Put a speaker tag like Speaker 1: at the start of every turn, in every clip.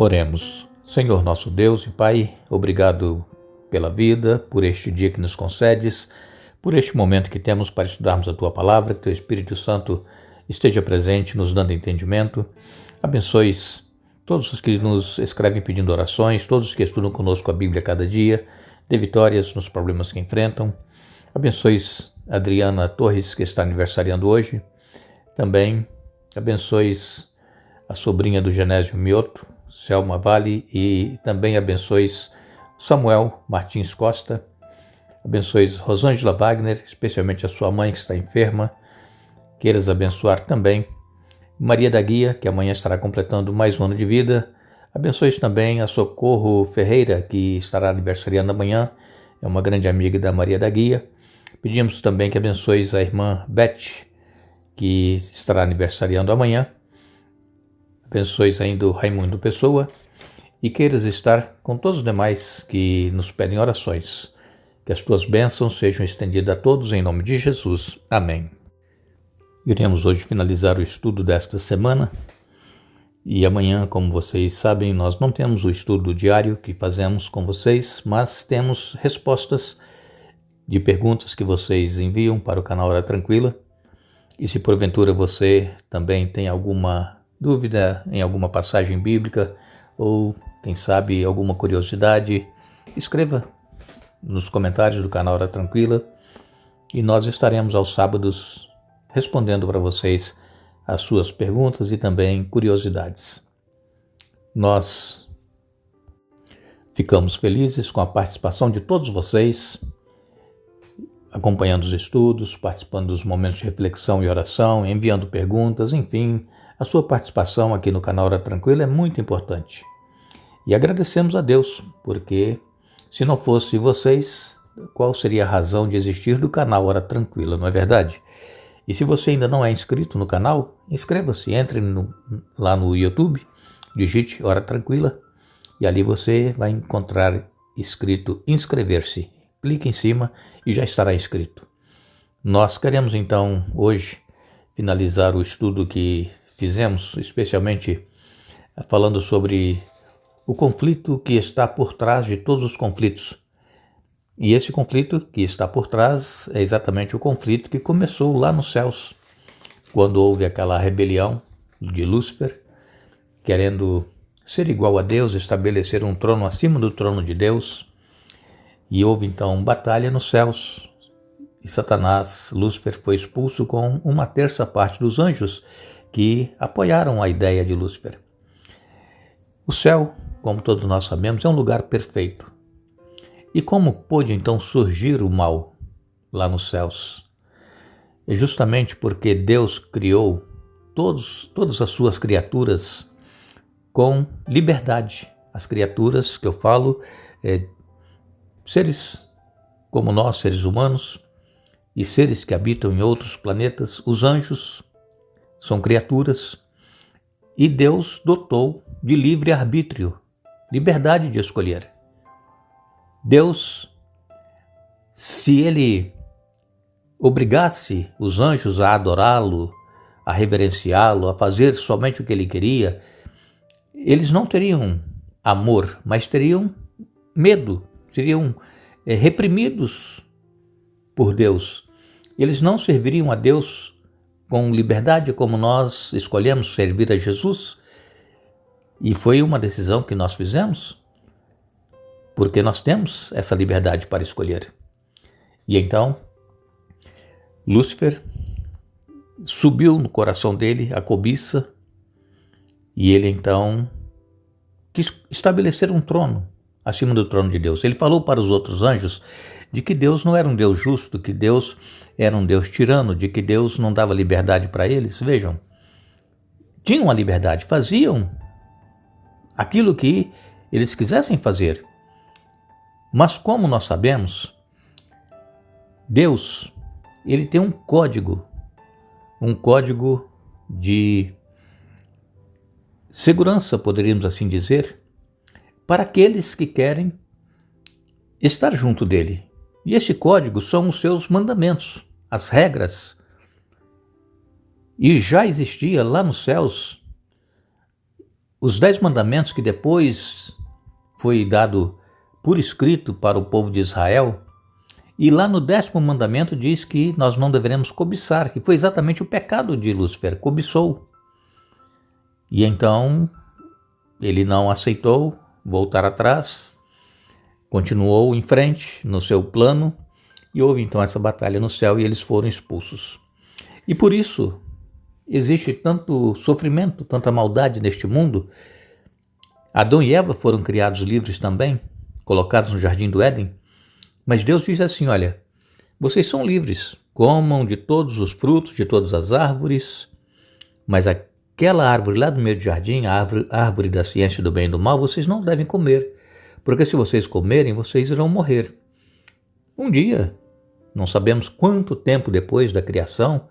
Speaker 1: Oremos. Senhor nosso Deus e Pai, obrigado pela vida, por este dia que nos concedes, por este momento que temos para estudarmos a Tua Palavra, que Teu Espírito Santo esteja presente, nos dando entendimento. Abençoes todos os que nos escrevem pedindo orações, todos os que estudam conosco a Bíblia cada dia, dê vitórias nos problemas que enfrentam. Abençoes Adriana Torres, que está aniversariando hoje. Também abençoes a sobrinha do Genésio Mioto, Selma Vale, e também abençoes Samuel Martins Costa. Abençoes Rosângela Wagner, especialmente a sua mãe que está enferma. Queiras abençoar também Maria da Guia, que amanhã estará completando mais um ano de vida. Abençoes também a Socorro Ferreira, que estará aniversariando amanhã. É uma grande amiga da Maria da Guia. Pedimos também que abençoes a irmã Beth, que estará aniversariando amanhã. Abençoes ainda o Raimundo Pessoa e queiras estar com todos os demais que nos pedem orações. Que as tuas bênçãos sejam estendidas a todos em nome de Jesus. Amém. Iremos hoje finalizar o estudo desta semana e amanhã, como vocês sabem, nós não temos o estudo diário que fazemos com vocês, mas temos respostas de perguntas que vocês enviam para o canal Hora Tranquila. E se porventura você também tem alguma dúvida em alguma passagem bíblica ou, quem sabe, alguma curiosidade, escreva nos comentários do canal Hora Tranquila e nós estaremos aos sábados respondendo para vocês as suas perguntas e também curiosidades. Nós ficamos felizes com a participação de todos vocês, acompanhando os estudos, participando dos momentos de reflexão e oração, enviando perguntas, enfim, a sua participação aqui no canal Hora Tranquila é muito importante. E agradecemos a Deus, porque se não fosse vocês, qual seria a razão de existir do canal Hora Tranquila, não é verdade? E se você ainda não é inscrito no canal, inscreva-se, entre lá no YouTube, digite Hora Tranquila e ali você vai encontrar escrito inscrever-se. Clique em cima e já estará inscrito. Nós queremos então hoje finalizar o estudo que fizemos, especialmente falando sobre o conflito que está por trás de todos os conflitos. E esse conflito que está por trás é exatamente o conflito que começou lá nos céus, quando houve aquela rebelião de Lúcifer, querendo ser igual a Deus, estabelecer um trono acima do trono de Deus. E houve então batalha nos céus. E Satanás, Lúcifer, foi expulso com uma terça parte dos anjos que apoiaram a ideia de Lúcifer. O céu, como todos nós sabemos, é um lugar perfeito. E como pôde então surgir o mal lá nos céus? É justamente porque Deus criou todas as suas criaturas com liberdade. As criaturas que eu falo, seres como nós, seres humanos, e seres que habitam em outros planetas, os anjos são criaturas, e Deus dotou de livre arbítrio, liberdade de escolher. Deus, se ele obrigasse os anjos a adorá-lo, a reverenciá-lo, a fazer somente o que ele queria, eles não teriam amor, mas teriam medo, seriam reprimidos por Deus. Eles não serviriam a Deus com liberdade como nós escolhemos servir a Jesus. E foi uma decisão que nós fizemos, porque nós temos essa liberdade para escolher. E então, Lúcifer subiu no coração dele a cobiça, e ele então quis estabelecer um trono acima do trono de Deus. Ele falou para os outros anjos de que Deus não era um Deus justo, que Deus era um Deus tirano, de que Deus não dava liberdade para eles. Vejam, tinham a liberdade, faziam aquilo que eles quisessem fazer. Mas como nós sabemos, Deus, ele tem um código de segurança, poderíamos assim dizer, para aqueles que querem estar junto dele. E esse código são os seus mandamentos, as regras. E já existia lá nos céus os 10 mandamentos que depois foi dado por escrito para o povo de Israel, e lá no 10º mandamento diz que nós não deveremos cobiçar, que foi exatamente o pecado de Lúcifer, cobiçou. E então ele não aceitou voltar atrás, continuou em frente no seu plano, e houve então essa batalha no céu e eles foram expulsos. E por isso existe tanto sofrimento, tanta maldade neste mundo. Adão e Eva foram criados livres também, colocados no jardim do Éden, mas Deus diz assim, olha, vocês são livres, comam de todos os frutos, de todas as árvores, mas aquela árvore lá do meio do jardim, a árvore da ciência do bem e do mal, vocês não devem comer, porque se vocês comerem, vocês irão morrer. Um dia, não sabemos quanto tempo depois da criação,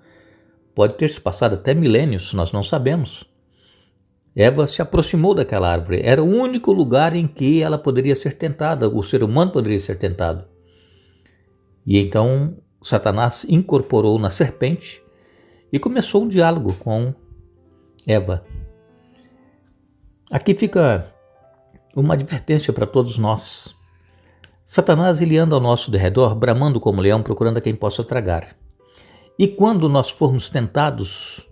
Speaker 1: pode ter se passado até milênios, nós não sabemos. Eva se aproximou daquela árvore, era o único lugar em que ela poderia ser tentada, o ser humano poderia ser tentado. E então Satanás incorporou na serpente e começou um diálogo com Eva. Aqui fica uma advertência para todos nós. Satanás ele anda ao nosso derredor, bramando como leão, procurando a quem possa tragar. E quando nós formos tentados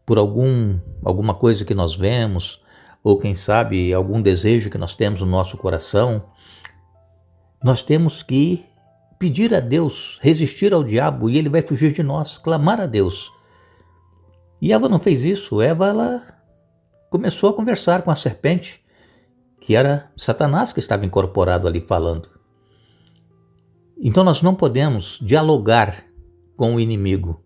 Speaker 1: por alguma coisa que nós vemos, ou quem sabe algum desejo que nós temos no nosso coração, nós temos que pedir a Deus, resistir ao diabo, e ele vai fugir de nós, clamar a Deus. E Eva não fez isso. Eva ela começou a conversar com a serpente, que era Satanás que estava incorporado ali falando. Então nós não podemos dialogar com o inimigo.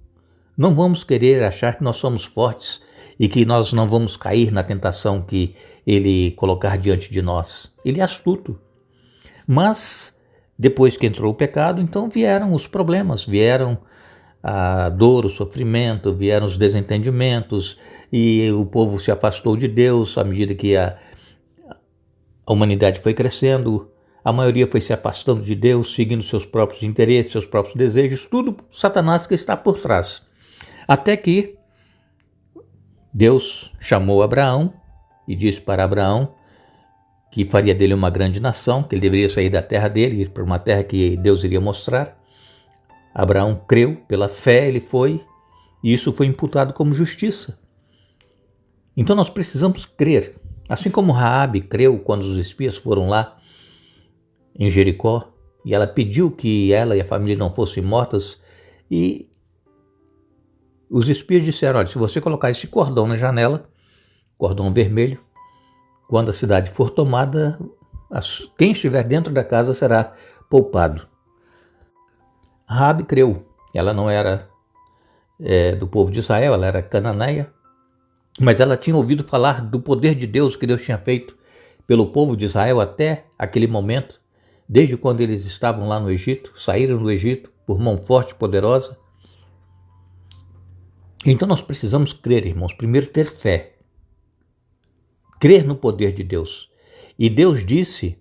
Speaker 1: Não vamos querer achar que nós somos fortes e que nós não vamos cair na tentação que ele colocar diante de nós. Ele é astuto. Mas depois que entrou o pecado, então vieram os problemas, vieram a dor, o sofrimento, vieram os desentendimentos e o povo se afastou de Deus à medida que a humanidade foi crescendo, a maioria foi se afastando de Deus, seguindo seus próprios interesses, seus próprios desejos, tudo Satanás que está por trás. Até que Deus chamou Abraão e disse para Abraão que faria dele uma grande nação, que ele deveria sair da terra dele, ir para uma terra que Deus iria mostrar. Abraão creu, pela fé ele foi, e isso foi imputado como justiça. Então nós precisamos crer. Assim como Raabe creu quando os espias foram lá em Jericó, e ela pediu que ela e a família não fossem mortas, e os espias disseram, olha, se você colocar esse cordão na janela, cordão vermelho, quando a cidade for tomada, quem estiver dentro da casa será poupado. Raabe creu, ela não era do povo de Israel, ela era cananeia, mas ela tinha ouvido falar do poder de Deus que Deus tinha feito pelo povo de Israel até aquele momento, desde quando eles estavam lá no Egito, saíram do Egito por mão forte e poderosa. Então nós precisamos crer, irmãos, primeiro ter fé, crer no poder de Deus. E Deus disse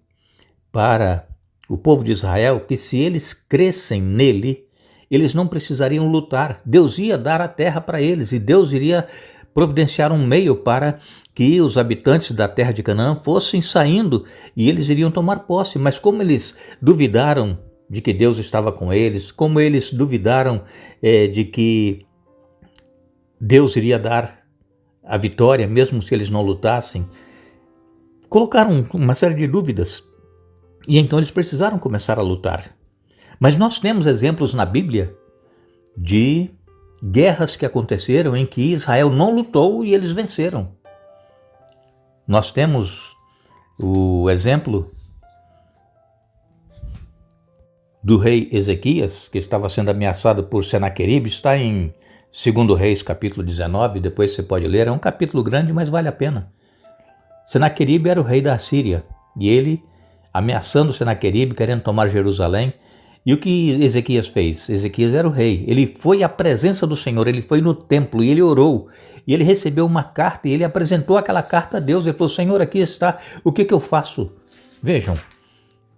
Speaker 1: para o povo de Israel que se eles crescem nele, eles não precisariam lutar. Deus ia dar a terra para eles e Deus iria providenciar um meio para que os habitantes da terra de Canaã fossem saindo e eles iriam tomar posse. Mas como eles duvidaram de que Deus estava com eles, como eles duvidaram de que Deus iria dar a vitória, mesmo se eles não lutassem, colocaram uma série de dúvidas. E então eles precisaram começar a lutar. Mas nós temos exemplos na Bíblia de guerras que aconteceram em que Israel não lutou e eles venceram. Nós temos o exemplo do rei Ezequias, que estava sendo ameaçado por Senaqueribe, está em 2 Reis, capítulo 19, depois você pode ler, é um capítulo grande, mas vale a pena. Senaqueribe era o rei da Assíria, e ele, ameaçando Senaqueribe, querendo tomar Jerusalém, e o que Ezequias fez? Ezequias era o rei, ele foi à presença do Senhor, ele foi no templo, e ele orou, e ele recebeu uma carta, e ele apresentou aquela carta a Deus, ele falou, Senhor, aqui está, o que eu faço? Vejam,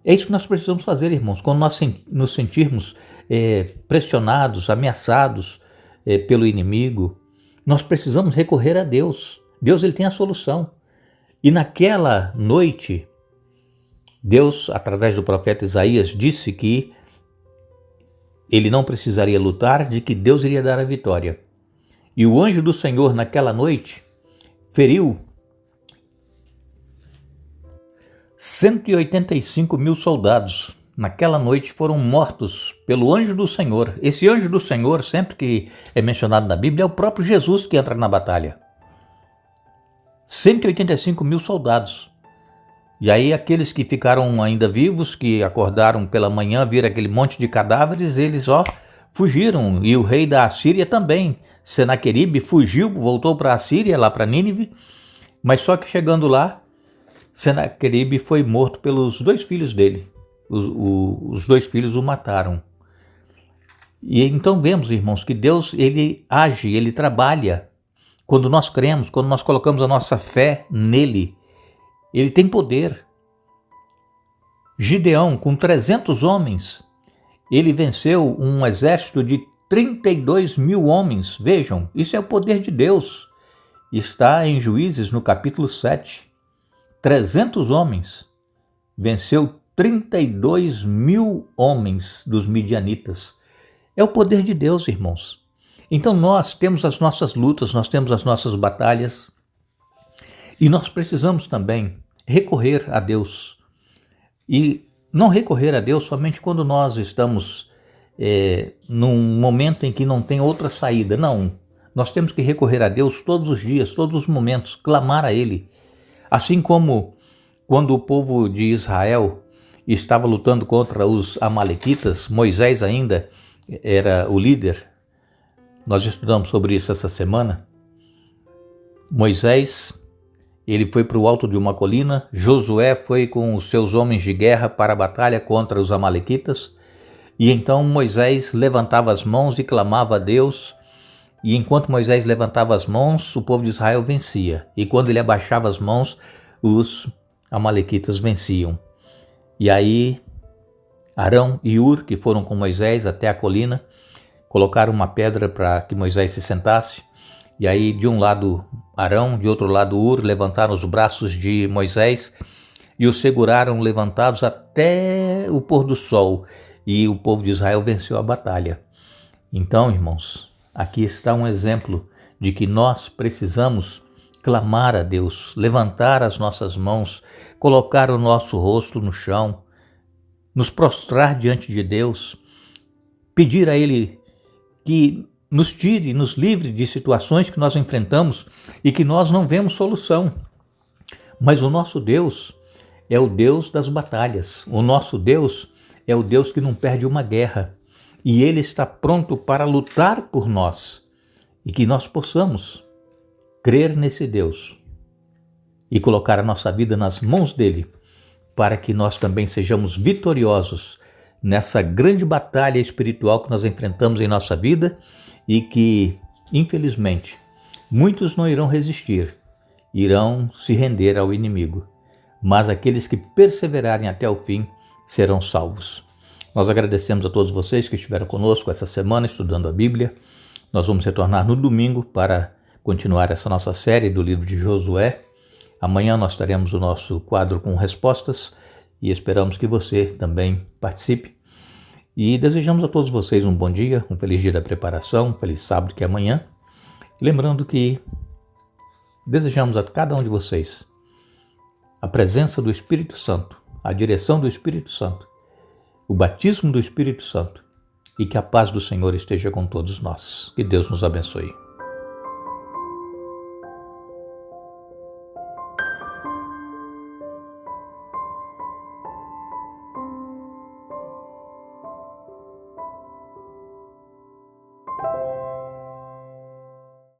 Speaker 1: é isso que nós precisamos fazer, irmãos, quando nós nos sentirmos pressionados, ameaçados, pelo inimigo, nós precisamos recorrer a Deus. Deus ele tem a solução. E naquela noite, Deus, através do profeta Isaías, disse que ele não precisaria lutar, de que Deus iria dar a vitória. E o anjo do Senhor, naquela noite, feriu 185.000 soldados. Naquela noite foram mortos pelo anjo do Senhor. Esse anjo do Senhor, sempre que é mencionado na Bíblia, é o próprio Jesus que entra na batalha. 185.000 soldados. E aí aqueles que ficaram ainda vivos, que acordaram pela manhã, viram aquele monte de cadáveres, eles fugiram. E o rei da Assíria também, Senaqueribe, fugiu, voltou para a Assíria, lá para Nínive. Mas só que chegando lá, Senaqueribe foi morto pelos 2 filhos dele. Os 2 filhos o mataram. E então vemos, irmãos, que Deus ele age, ele trabalha. Quando nós cremos, quando nós colocamos a nossa fé nele, ele tem poder. Gideão, com 300 homens, ele venceu um exército de 32.000 homens. Vejam, isso é o poder de Deus. Está em Juízes, no capítulo 7. 300 homens. Venceu 32.000 homens dos midianitas. É o poder de Deus, irmãos. Então nós temos as nossas lutas, nós temos as nossas batalhas e nós precisamos também recorrer a Deus. E não recorrer a Deus somente quando nós estamos num momento em que não tem outra saída. Não, nós temos que recorrer a Deus todos os dias, todos os momentos, clamar a Ele. Assim como quando o povo de Israel estava lutando contra os amalequitas, Moisés ainda era o líder. Nós estudamos sobre isso essa semana. Moisés, ele foi para o alto de uma colina. Josué foi com os seus homens de guerra para a batalha contra os amalequitas. E então Moisés levantava as mãos e clamava a Deus. E enquanto Moisés levantava as mãos, o povo de Israel vencia. E quando ele abaixava as mãos, os amalequitas venciam. E aí Arão e Ur, que foram com Moisés até a colina, colocaram uma pedra para que Moisés se sentasse. E aí de um lado Arão, de outro lado Ur, levantaram os braços de Moisés e os seguraram levantados até o pôr do sol. E o povo de Israel venceu a batalha. Então, irmãos, aqui está um exemplo de que nós precisamos clamar a Deus, levantar as nossas mãos, colocar o nosso rosto no chão, nos prostrar diante de Deus, pedir a Ele que nos tire, nos livre de situações que nós enfrentamos e que nós não vemos solução. Mas o nosso Deus é o Deus das batalhas. O nosso Deus é o Deus que não perde uma guerra. E Ele está pronto para lutar por nós. E que nós possamos crer nesse Deus e colocar a nossa vida nas mãos dEle, para que nós também sejamos vitoriosos nessa grande batalha espiritual que nós enfrentamos em nossa vida e que, infelizmente, muitos não irão resistir, irão se render ao inimigo, mas aqueles que perseverarem até o fim serão salvos. Nós agradecemos a todos vocês que estiveram conosco essa semana estudando a Bíblia. Nós vamos retornar no domingo para continuar essa nossa série do livro de Josué. Amanhã nós teremos o nosso quadro com respostas e esperamos que você também participe. E desejamos a todos vocês um bom dia, um feliz dia da preparação, um feliz sábado que é amanhã. Lembrando que desejamos a cada um de vocês a presença do Espírito Santo, a direção do Espírito Santo, o batismo do Espírito Santo e que a paz do Senhor esteja com todos nós. Que Deus nos abençoe.